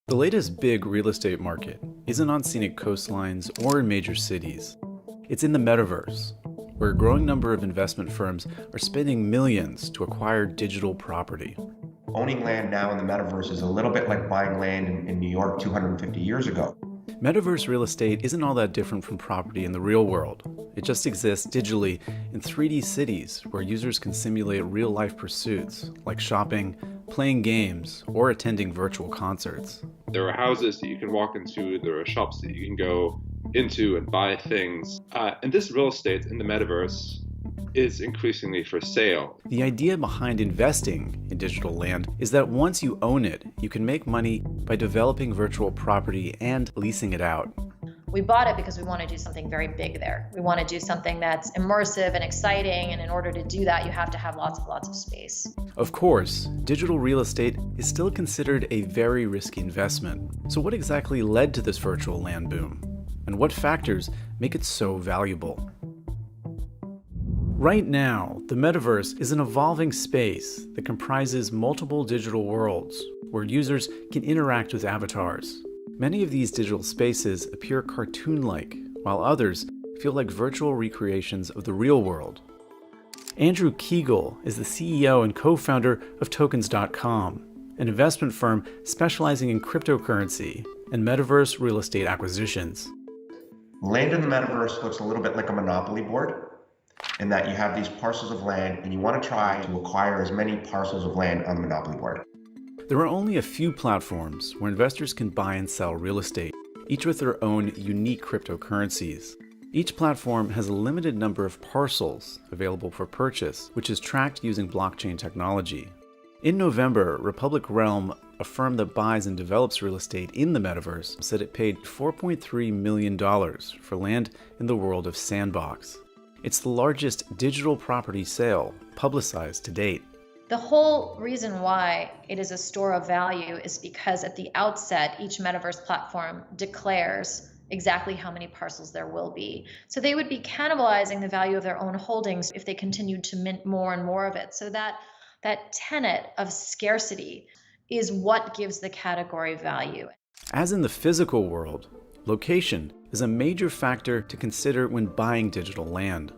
The latest big real estate market isn't on scenic coastlines or in major cities. It's in the Metaverse, where a growing number of investment firms are spending millions to acquire digital property. Owning land now in the metaverse is a little bit like buying land in New York 250 years ago. Metaverse real estate isn't all that different from property in the real world. It just exists digitally in 3D cities where users can simulate real-life pursuits like shopping, playing games, or attending virtual concerts. There are houses that you can walk into, there are shops that you can go into and buy things. And this real estate in the metaverse is increasingly for sale. The idea behind investing in digital land is that once you own it, you can make money by developing virtual property and leasing it out. We bought it because we want to do something very big there. We want to do something that's immersive and exciting, and in order to do that, you have to have lots of space. Of course, digital real estate is still considered a very risky investment. So what exactly led to this virtual land boom? And what factors make it so valuable? Right now, the metaverse is an evolving space that comprises multiple digital worlds where users can interact with avatars. Many of these digital spaces appear cartoon-like, while others feel like virtual recreations of the real world. Andrew Kegel is the CEO and co-founder of Tokens.com, an investment firm specializing in cryptocurrency and metaverse real estate acquisitions. Land in the metaverse looks a little bit like a monopoly board in that you have these parcels of land and you want to try to acquire as many parcels of land on the monopoly board. There are only a few platforms where investors can buy and sell real estate, each with their own unique cryptocurrencies. Each platform has a limited number of parcels available for purchase, which is tracked using blockchain technology. In November, Republic Realm, a firm that buys and develops real estate in the metaverse, said it paid $4.3 million for land in the world of Sandbox. It's the largest digital property sale publicized to date. The whole reason why it is a store of value is because at the outset, each metaverse platform declares exactly how many parcels there will be. So they would be cannibalizing the value of their own holdings if they continued to mint more and more of it. So that tenet of scarcity is what gives the category value. As in the physical world, location is a major factor to consider when buying digital land.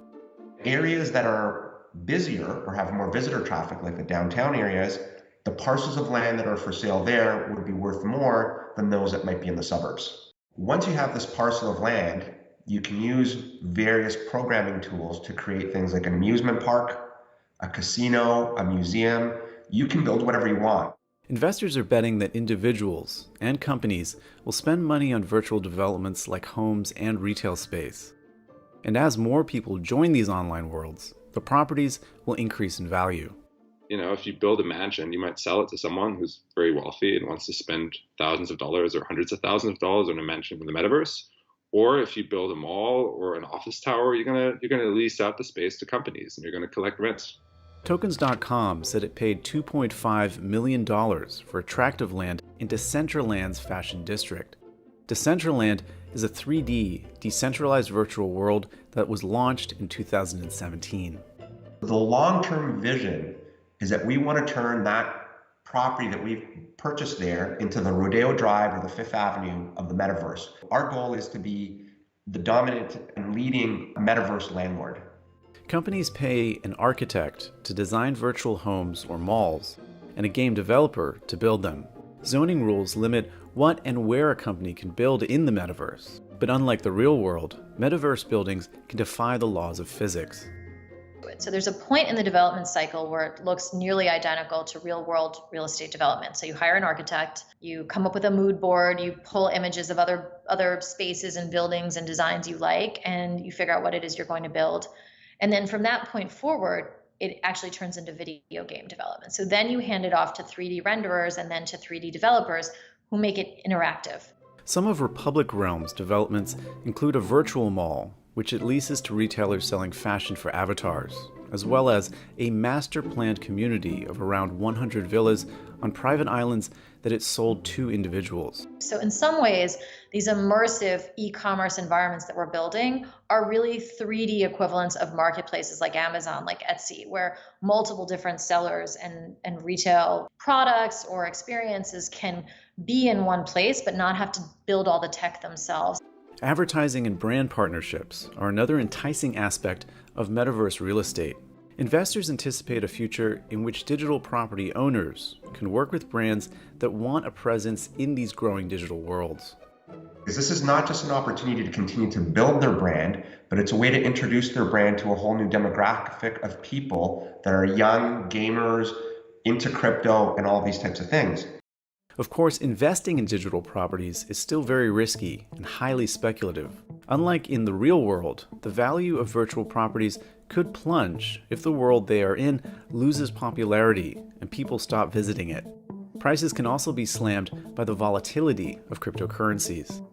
Areas that are busier or have more visitor traffic, like the downtown areas, the parcels of land that are for sale there would be worth more than those that might be in the suburbs. Once you have this parcel of land, you can use various programming tools to create things like an amusement park, a casino, a museum. You can build whatever you want. Investors are betting that individuals and companies will spend money on virtual developments like homes and retail space. And as more people join these online worlds, the properties will increase in value. You know, if you build a mansion, you might sell it to someone who's very wealthy and wants to spend thousands of dollars or hundreds of thousands of dollars on a mansion in the metaverse. Or if you build a mall or an office tower, you're gonna lease out the space to companies and you're gonna collect rents. Tokens.com said it paid $2.5 million for a tract of land in Decentraland's fashion district. Decentraland is a 3D, decentralized virtual world that was launched in 2017. The long-term vision is that we want to turn that property that we've purchased there into the Rodeo Drive or the Fifth Avenue of the metaverse. Our goal is to be the dominant and leading metaverse landlord. Companies pay an architect to design virtual homes or malls, and a game developer to build them. Zoning rules limit what and where a company can build in the metaverse. But unlike the real world, metaverse buildings can defy the laws of physics. So there's a point in the development cycle where it looks nearly identical to real world real estate development. So you hire an architect, you come up with a mood board, you pull images of other spaces and buildings and designs you like, and you figure out what it is you're going to build. And then from that point forward, it actually turns into video game development. So then you hand it off to 3D renderers and then to 3D developers who make it interactive. Some of Republic Realm's developments include a virtual mall, which it leases to retailers selling fashion for avatars, as well as a master-planned community of around 100 villas on private islands that it sold to individuals. So in some ways, these immersive e-commerce environments that we're building are really 3D equivalents of marketplaces like Amazon, like Etsy, where multiple different sellers and retail products or experiences can be in one place, but not have to build all the tech themselves. Advertising and brand partnerships are another enticing aspect of metaverse real estate. Investors anticipate a future in which digital property owners can work with brands that want a presence in these growing digital worlds. Because this is not just an opportunity to continue to build their brand, but it's a way to introduce their brand to a whole new demographic of people that are young, gamers, into crypto, and all these types of things. Of course, investing in digital properties is still very risky and highly speculative. Unlike in the real world, the value of virtual properties could plunge if the world they are in loses popularity and people stop visiting it. Prices can also be slammed by the volatility of cryptocurrencies.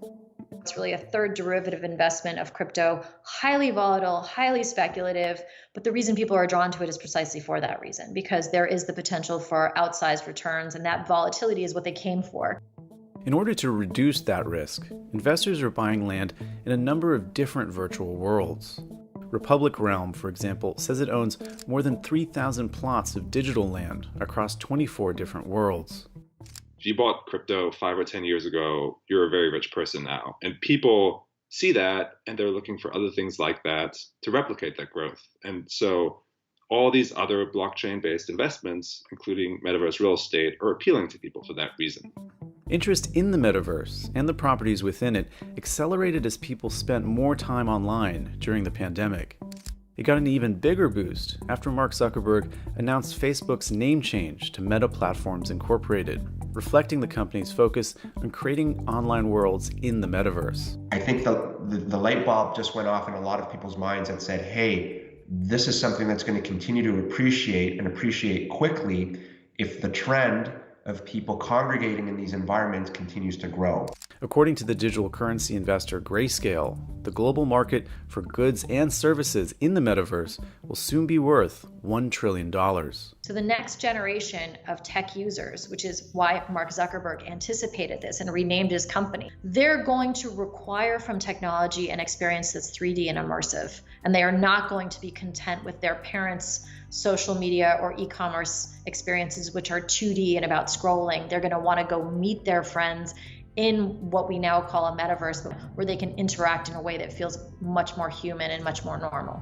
It's really a third derivative investment of crypto, highly volatile, highly speculative, but the reason people are drawn to it is precisely for that reason, because there is the potential for outsized returns, and that volatility is what they came for. In order to reduce that risk, investors are buying land in a number of different virtual worlds. Republic Realm, for example, says it owns more than 3,000 plots of digital land across 24 different worlds. If you bought crypto 5 or 10 years ago, you're a very rich person now. And people see that and they're looking for other things like that to replicate that growth. And so all these other blockchain-based investments, including metaverse real estate, are appealing to people for that reason. Interest in the metaverse and the properties within it accelerated as people spent more time online during the pandemic. It got an even bigger boost after Mark Zuckerberg announced Facebook's name change to Meta Platforms Incorporated, reflecting the company's focus on creating online worlds in the metaverse. I think the light bulb just went off in a lot of people's minds that said, hey, this is something that's going to continue to appreciate quickly if the trend of people congregating in these environments continues to grow. According to the digital currency investor Grayscale, the global market for goods and services in the metaverse will soon be worth $1 trillion. So the next generation of tech users, which is why Mark Zuckerberg anticipated this and renamed his company, they're going to require from technology an experience that's 3D and immersive. And they are not going to be content with their parents' social media or e-commerce experiences, which are 2D and about scrolling. They're going to want to go meet their friends in what we now call a metaverse, where they can interact in a way that feels much more human and much more normal.